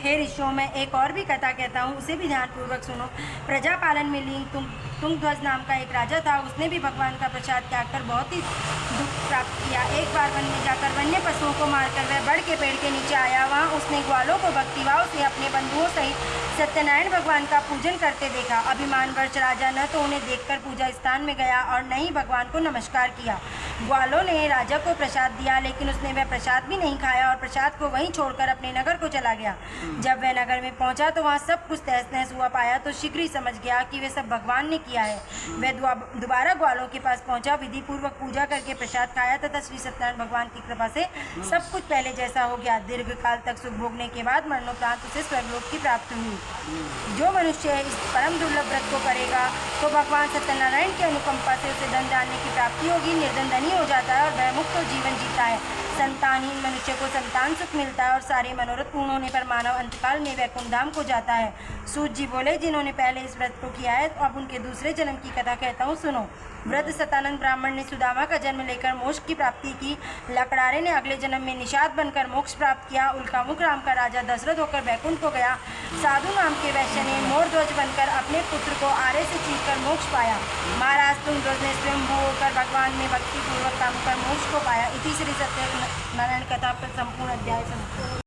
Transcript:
हे ऋषियों, मैं एक और भी कथा कहता हूँ, उसे भी ध्यानपूर्वक सुनो। प्रजापालन में लीन तुंगध्वज नाम का एक राजा था। उसने भी भगवान का प्रसाद त्याग कर बहुत ही दुख प्राप्त किया। एक बार वन में जाकर वन्य पशुओं को मारकर वह बड़ के पेड़ के नीचे आया। वहाँ उसने ग्वालों को भक्तिभाव से अपने बंधुओं सहित सत्यनारायण भगवान का पूजन करते देखा। अभिमानवश राजा न तो उन्हें देखकर पूजा स्थान में गया और न ही भगवान को नमस्कार किया। ग्वालों ने राजा को प्रसाद दिया, लेकिन उसने वह प्रसाद भी नहीं खाया और प्रसाद को वहीं छोड़कर अपने नगर को चला गया। जब वह नगर में पहुंचा तो वहाँ सब कुछ तहस नहस हुआ पाया तो शीघ्र ही समझ गया कि वे सब भगवान ने किया है। वह दोबारा ग्वालों के पास पहुंचा, विधि पूर्वक पूजा करके प्रसाद खाया तथा श्री सत्यनारायण भगवान की कृपा से सब कुछ पहले जैसा हो गया। दीर्घ काल तक सुख भोगने के बाद मरणोपरांत उसे स्वर्गलोक की प्राप्ति हुई। जो मनुष्य इस परम दुर्लभ व्रत को करेगा तो भगवान सत्यनारायण की अनुकंपा से उसे धन धान्य की प्राप्ति होगी, निर्धन धनी हो जाता है और वह मुक्त जीवन जीता है। संतानहीन मनुष्य को संतान सुख मिलता है और सारे मनोरथ पूर्ण होने पर मानव अंतकाल में वैकुंठ धाम को जाता है। सूत जी बोले, जिन्होंने पहले इस व्रत को किया है अब उनके दूसरे जन्म की कथा कहता हूँ, सुनो। वृद्ध सतानंद ब्राह्मण ने सुदामा का जन्म लेकर मोक्ष की प्राप्ति की। लकड़ारे ने अगले जन्म में निषाद बनकर मोक्ष प्राप्त किया। उल्कामुख राम का राजा दशरथ होकर वैकुंठ को गया। साधु नाम के वैश्य ने मोरध्वज बनकर अपने पुत्र को आरे से चीरकर मोक्ष पाया। महाराज तुंगध्वज ने स्वयंभू होकर भगवान में भक्ति पूर्वक काम कर मोक्ष को पाया। इति श्री सत्यनारायण कथा पर संपूर्ण अध्याय समाप्त।